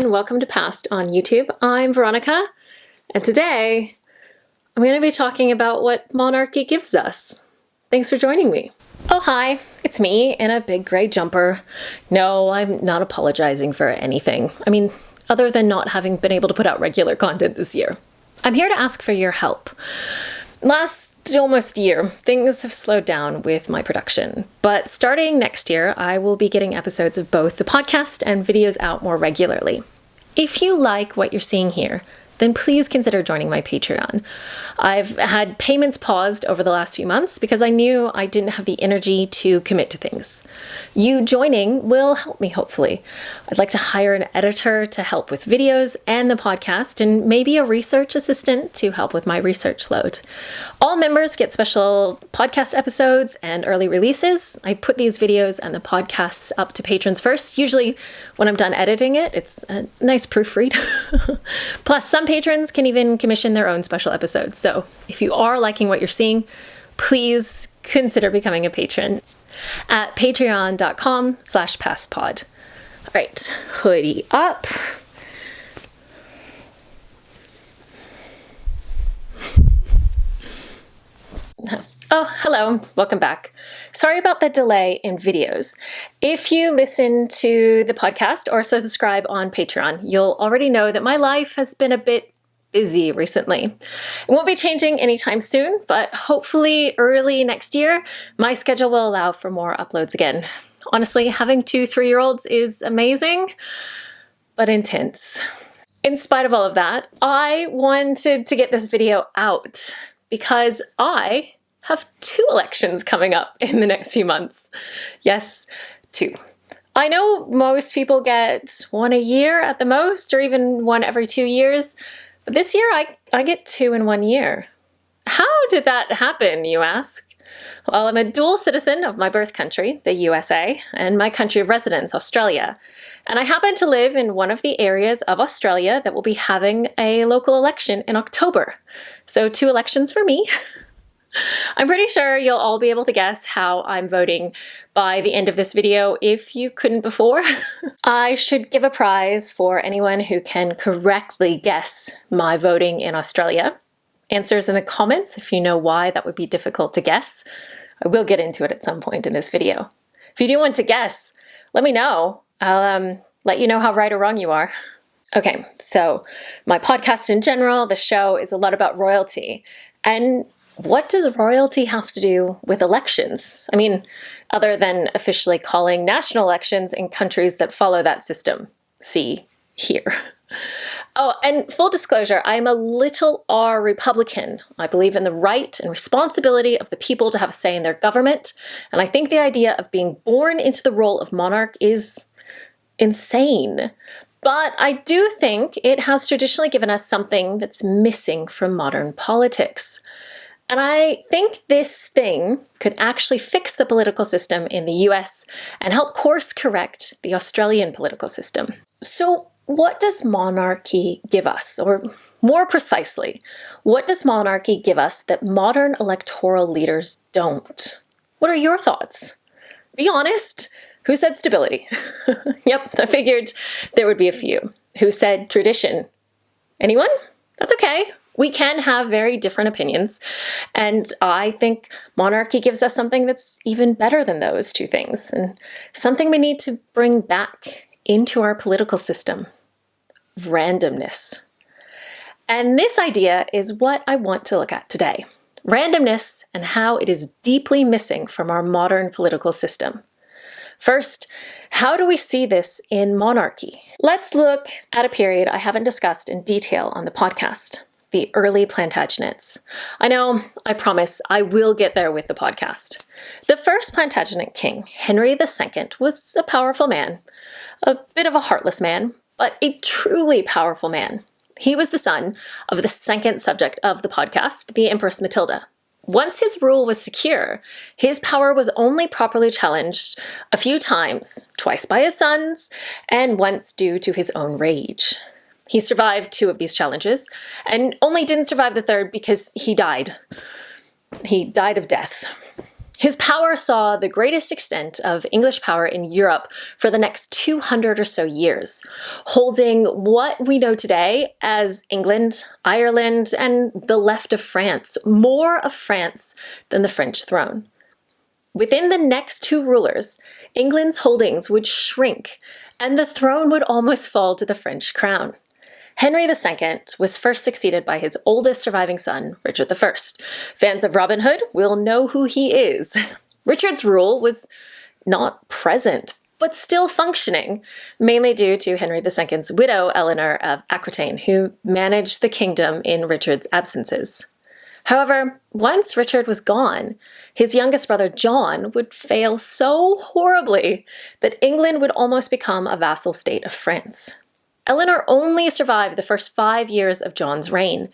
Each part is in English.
everyone, welcome to Past on YouTube. I'm Veronica, and today I'm going to be talking about what monarchy gives us. Thanks for joining me. Oh hi, it's me in a big gray jumper. No, I'm not apologizing for anything. Other than not having been able to put out regular content this year. I'm here to ask for your help. Last almost year, things have slowed down with my production, but starting next year, I will be getting episodes of both the podcast and videos out more regularly. If you like what you're seeing here, then please consider joining my Patreon. I've had payments paused over the last few months because I knew I didn't have the energy to commit to things. You joining will help me, hopefully. I'd like to hire an editor to help with videos and the podcast, and maybe a research assistant to help with my research load. All members get special podcast episodes and early releases. I put these videos and the podcasts up to patrons first. Usually when I'm done editing it, it's a nice proofread. Plus, some patrons can even commission their own special episodes. So if you are liking what you're seeing, please consider becoming a patron at patreon.com/pastpod. All right, hoodie up. Oh, hello, welcome back. Sorry about the delay in videos. If you listen to the podcast or subscribe on Patreon, you'll already know that my life has been a bit busy recently. It won't be changing anytime soon, but hopefully early next year, my schedule will allow for more uploads again. Honestly, having 2 3-year-olds is amazing, but intense. In spite of all of that, I wanted to get this video out because I have 2 elections coming up in the next few months. Yes, 2. I know most people get 1 a year at the most, or even 1 every 2 years, but this year I get 2 in 1 year. How did that happen, you ask? Well, I'm a dual citizen of my birth country, the USA, and my country of residence, Australia. And I happen to live in one of the areas of Australia that will be having a local election in October. So 2 elections for me. I'm pretty sure you'll all be able to guess how I'm voting by the end of this video if you couldn't before. I should give a prize for anyone who can correctly guess my voting in Australia. Answers in the comments if you know why that would be difficult to guess. I will get into it at some point in this video. If you do want to guess, let me know. I'll let you know how right or wrong you are. Okay, so my podcast in general, the show, is a lot about royalty. And what does royalty have to do with elections? Other than officially calling national elections in countries that follow that system. See here. Oh, and full disclosure, I am a little r Republican. I believe in the right and responsibility of the people to have a say in their government. And I think the idea of being born into the role of monarch is insane. But I do think it has traditionally given us something that's missing from modern politics. And I think this thing could actually fix the political system in the US and help course correct the Australian political system. So what does monarchy give us? Or more precisely, what does monarchy give us that modern electoral leaders don't? What are your thoughts? Be honest. Who said stability? Yep, I figured there would be a few. Who said tradition? Anyone? That's okay. We can have very different opinions, and I think monarchy gives us something that's even better than those 2 things, and something we need to bring back into our political system: randomness. And this idea is what I want to look at today: randomness and how it is deeply missing from our modern political system. First, how do we see this in monarchy? Let's look at a period I haven't discussed in detail on the podcast: the early Plantagenets. I know, I promise, I will get there with the podcast. The first Plantagenet king, Henry II, was a powerful man. A bit of a heartless man, but a truly powerful man. He was the son of the second subject of the podcast, the Empress Matilda. Once his rule was secure, his power was only properly challenged a few times, twice by his sons, and once due to his own rage. He survived 2 of these challenges, and only didn't survive the 3rd because he died. He died of death. His power saw the greatest extent of English power in Europe for the next 200 or so years, holding what we know today as England, Ireland, and the left of France, more of France than the French throne. Within the next two rulers, England's holdings would shrink, and the throne would almost fall to the French crown. Henry II was first succeeded by his oldest surviving son, Richard I. Fans of Robin Hood will know who he is. Richard's rule was not present, but still functioning, mainly due to Henry II's widow, Eleanor of Aquitaine, who managed the kingdom in Richard's absences. However, once Richard was gone, his youngest brother John would fail so horribly that England would almost become a vassal state of France. Eleanor only survived the first 5 years of John's reign,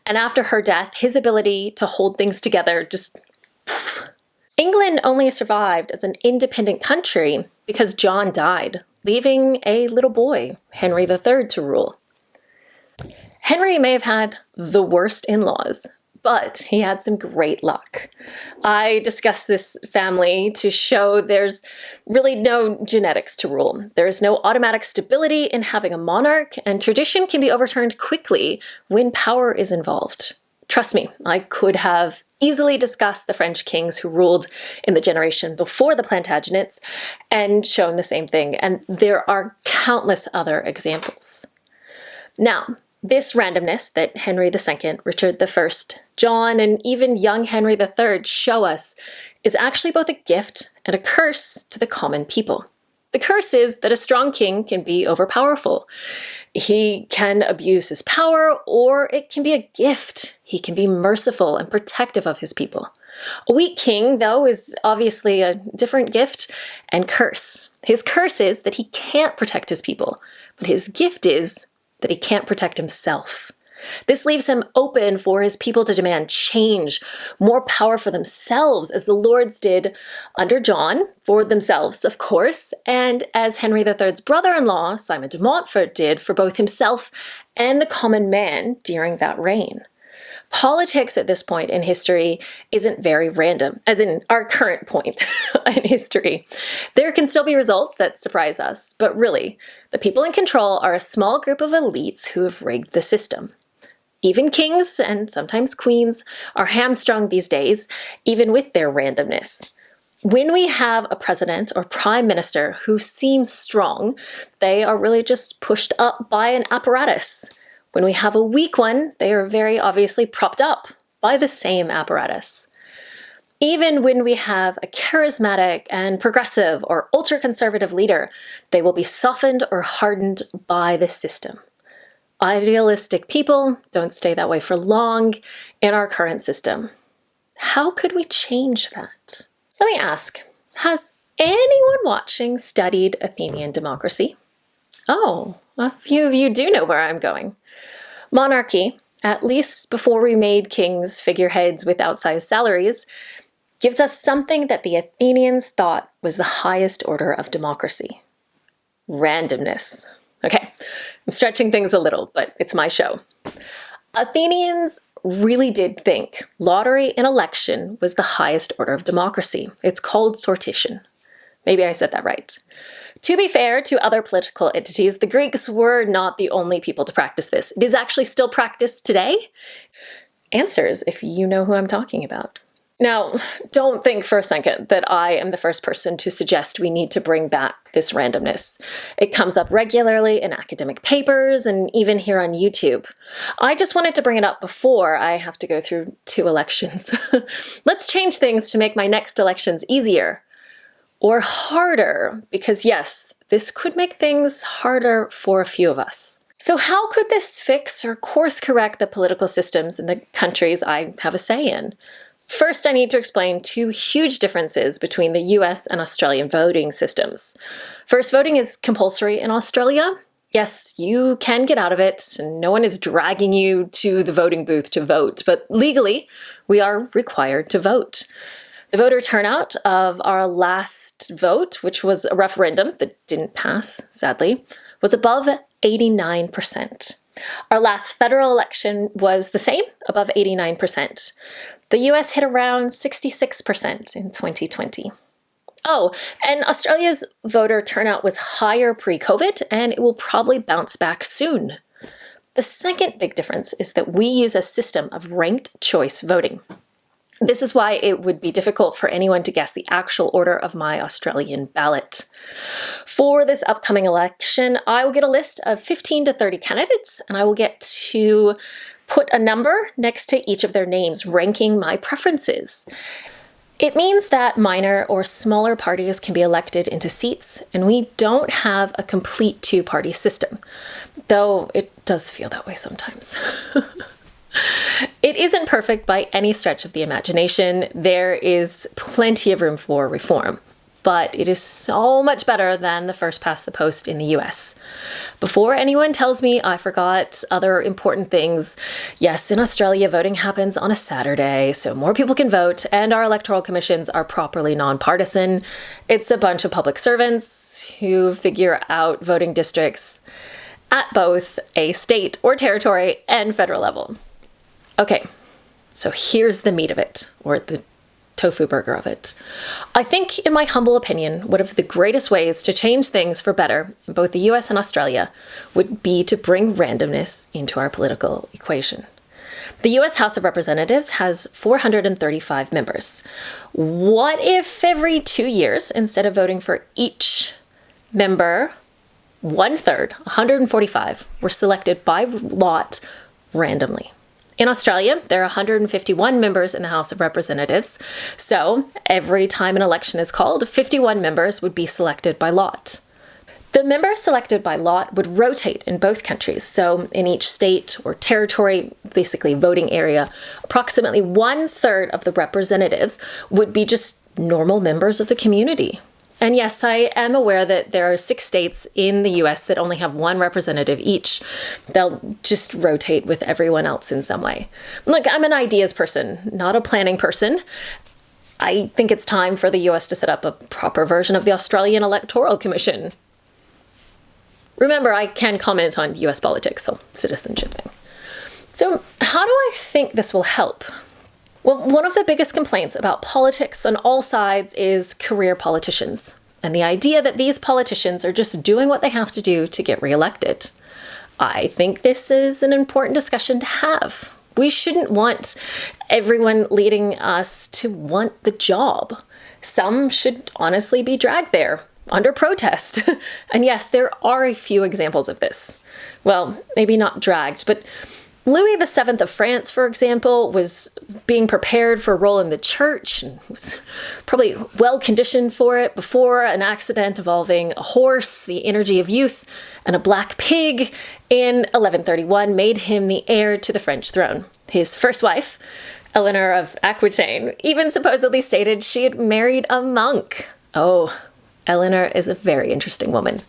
and after her death, his ability to hold things together just poof. England only survived as an independent country because John died, leaving a little boy, Henry III, to rule. Henry may have had the worst in-laws, but he had some great luck. I discussed this family to show there's really no genetics to rule. There is no automatic stability in having a monarch, and tradition can be overturned quickly when power is involved. Trust me, I could have easily discussed the French kings who ruled in the generation before the Plantagenets and shown the same thing, and there are countless other examples. Now, this randomness that Henry II, Richard I, John, and even young Henry III show us is actually both a gift and a curse to the common people. The curse is that a strong king can be overpowerful. He can abuse his power, or it can be a gift. He can be merciful and protective of his people. A weak king, though, is obviously a different gift and curse. His curse is that he can't protect his people, but his gift is that he can't protect himself. This leaves him open for his people to demand change, more power for themselves, as the lords did under John, for themselves, of course, and as Henry III's brother-in-law, Simon de Montfort, did for both himself and the common man during that reign. Politics at this point in history isn't very random, as in our current point in history. There can still be results that surprise us, but really, the people in control are a small group of elites who have rigged the system. Even kings, and sometimes queens, are hamstrung these days, even with their randomness. When we have a president or prime minister who seems strong, they are really just pushed up by an apparatus. When we have a weak one, they are very obviously propped up by the same apparatus. Even when we have a charismatic and progressive or ultra-conservative leader, they will be softened or hardened by the system. Idealistic people don't stay that way for long in our current system. How could we change that? Let me ask, has anyone watching studied Athenian democracy? Oh, a few of you do know where I'm going. Monarchy, at least before we made kings figureheads with outsized salaries, gives us something that the Athenians thought was the highest order of democracy. Randomness. Okay, I'm stretching things a little, but it's my show. Athenians really did think lottery in election was the highest order of democracy. It's called sortition. Maybe I said that right. To be fair to other political entities, the Greeks were not the only people to practice this. It is actually still practiced today. Answers if you know who I'm talking about. Now, don't think for a second that I am the first person to suggest we need to bring back this randomness. It comes up regularly in academic papers and even here on YouTube. I just wanted to bring it up before I have to go through 2 elections. Let's change things to make my next elections easier. Or harder, because yes, this could make things harder for a few of us. So how could this fix or course correct the political systems in the countries I have a say in? First, I need to explain 2 huge differences between the US and Australian voting systems. First, voting is compulsory in Australia. Yes, you can get out of it, and no one is dragging you to the voting booth to vote, but legally, we are required to vote. The voter turnout of our last vote, which was a referendum that didn't pass, sadly, was above 89%. Our last federal election was the same, above 89%. The US hit around 66% in 2020. Oh, and Australia's voter turnout was higher pre-COVID, and it will probably bounce back soon. The second big difference is that we use a system of ranked choice voting. This is why it would be difficult for anyone to guess the actual order of my Australian ballot. For this upcoming election, I will get a list of 15 to 30 candidates, and I will get to put a number next to each of their names, ranking my preferences. It means that minor or smaller parties can be elected into seats, and we don't have a complete two-party system, though it does feel that way sometimes. It isn't perfect by any stretch of the imagination. There is plenty of room for reform, but it is so much better than the first past the post in the US. Before anyone tells me I forgot other important things, yes, in Australia, voting happens on a Saturday, so more people can vote, and our electoral commissions are properly nonpartisan. It's a bunch of public servants who figure out voting districts at both a state or territory and federal level. Okay, so here's the meat of it, or the tofu burger of it. I think, in my humble opinion, one of the greatest ways to change things for better in both the US and Australia would be to bring randomness into our political equation. The US House of Representatives has 435 members. What if every 2 years, instead of voting for each member, 1/3, 145, were selected by lot randomly? In Australia, there are 151 members in the House of Representatives, so every time an election is called, 51 members would be selected by lot. The members selected by lot would rotate in both countries, so in each state or territory, basically voting area, approximately 1/3 of the representatives would be just normal members of the community. And yes, I am aware that there are 6 states in the US that only have 1 representative each. They'll just rotate with everyone else in some way. Look, I'm an ideas person, not a planning person. I think it's time for the US to set up a proper version of the Australian Electoral Commission. Remember, I can comment on US politics, so citizenship thing. So how do I think this will help? Well, one of the biggest complaints about politics on all sides is career politicians, and the idea that these politicians are just doing what they have to do to get reelected. I think this is an important discussion to have. We shouldn't want everyone leading us to want the job. Some should honestly be dragged there under protest. And yes, there are a few examples of this. Well, maybe not dragged, but Louis VII of France, for example, was being prepared for a role in the church and was probably well conditioned for it before an accident involving a horse, the energy of youth, and a black pig in 1131 made him the heir to the French throne. His first wife, Eleanor of Aquitaine, even supposedly stated she had married a monk. Oh, Eleanor is a very interesting woman.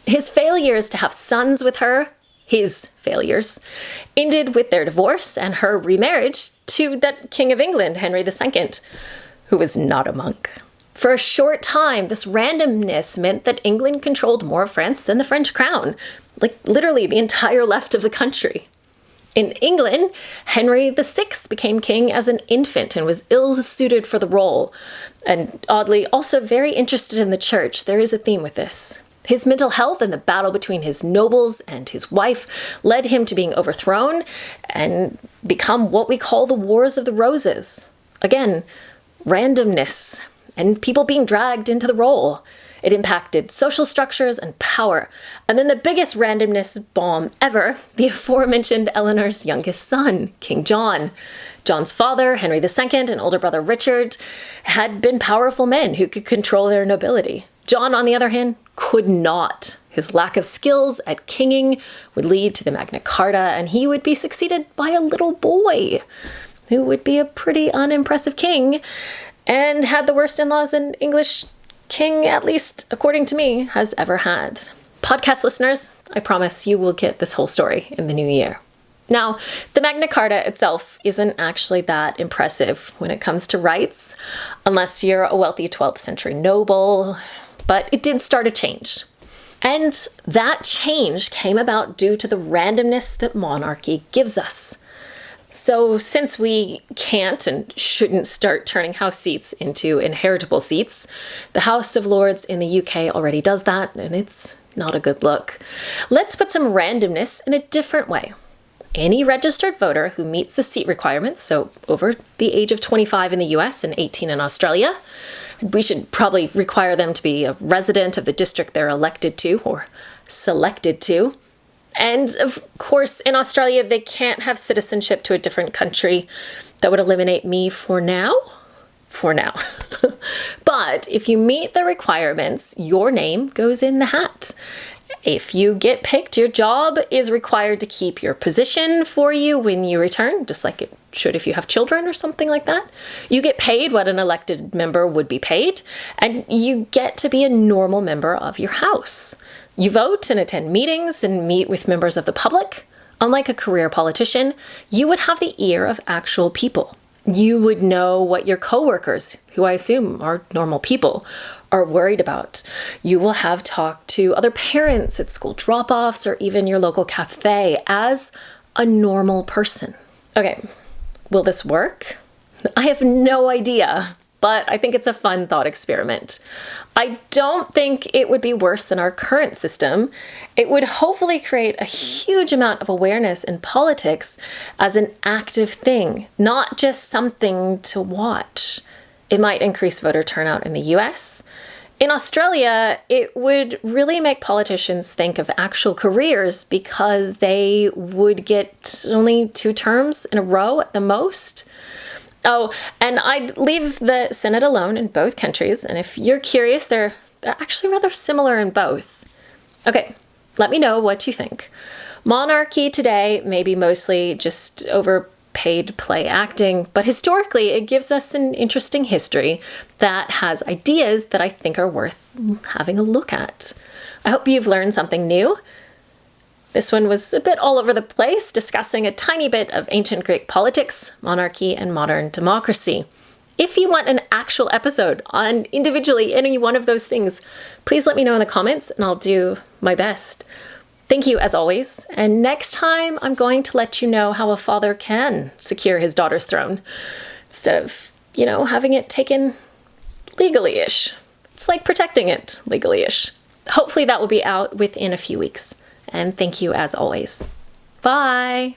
His failures to have sons with her, his failures, ended with their divorce and her remarriage to that King of England, Henry II, who was not a monk. For a short time, this randomness meant that England controlled more of France than the French crown, like literally the entire left of the country. In England, Henry VI became king as an infant and was ill-suited for the role, and oddly also very interested in the church. There is a theme with this. His mental health and the battle between his nobles and his wife led him to being overthrown and become what we call the Wars of the Roses. Again, randomness and people being dragged into the role. It impacted social structures and power. And then the biggest randomness bomb ever, the aforementioned Eleanor's youngest son, King John. John's father, Henry II, and older brother Richard had been powerful men who could control their nobility. John, on the other hand, could not. His lack of skills at kinging would lead to the Magna Carta, and he would be succeeded by a little boy who would be a pretty unimpressive king and had the worst in-laws an English king, at least according to me, has ever had. Podcast listeners, I promise you will get this whole story in the new year. Now, the Magna Carta itself isn't actually that impressive when it comes to rights, unless you're a wealthy 12th century noble, but it did start a change. And that change came about due to the randomness that monarchy gives us. So since we can't and shouldn't start turning House seats into inheritable seats, the House of Lords in the UK already does that, and it's not a good look. Let's put some randomness in a different way. Any registered voter who meets the seat requirements, so over the age of 25 in the US and 18 in Australia, we should probably require them to be a resident of the district they're elected to or selected to. And of course, in Australia, they can't have citizenship to a different country. That would eliminate me for now. But if you meet the requirements, your name goes in the hat. If you get picked, your job is required to keep your position for you when you return, just like it should if you have children or something like that. You get paid what an elected member would be paid, and you get to be a normal member of your house. You vote and attend meetings and meet with members of the public. Unlike a career politician, you would have the ear of actual people. You would know what your coworkers, who I assume are normal people, are worried about. You will have talked to other parents at school drop-offs or even your local cafe as a normal person. Okay, will this work? I have no idea, but I think it's a fun thought experiment. I don't think it would be worse than our current system. It would hopefully create a huge amount of awareness in politics as an active thing, not just something to watch. It might increase voter turnout in the US. In Australia, it would really make politicians think of actual careers because they would get only 2 terms in a row at the most. Oh, and I'd leave the Senate alone in both countries. And if you're curious, they're actually rather similar in both. Okay, let me know what you think. Monarchy today may be mostly just overpaid play acting, but historically it gives us an interesting history that has ideas that I think are worth having a look at. I hope you've learned something new. This one was a bit all over the place, discussing a tiny bit of ancient Greek politics, monarchy, and modern democracy. If you want an actual episode on individually any one of those things, please let me know in the comments and I'll do my best. Thank you as always, and next time I'm going to let you know how a father can secure his daughter's throne instead of, having it taken legally-ish. It's like protecting it legally-ish. Hopefully that will be out within a few weeks. And thank you as always. Bye!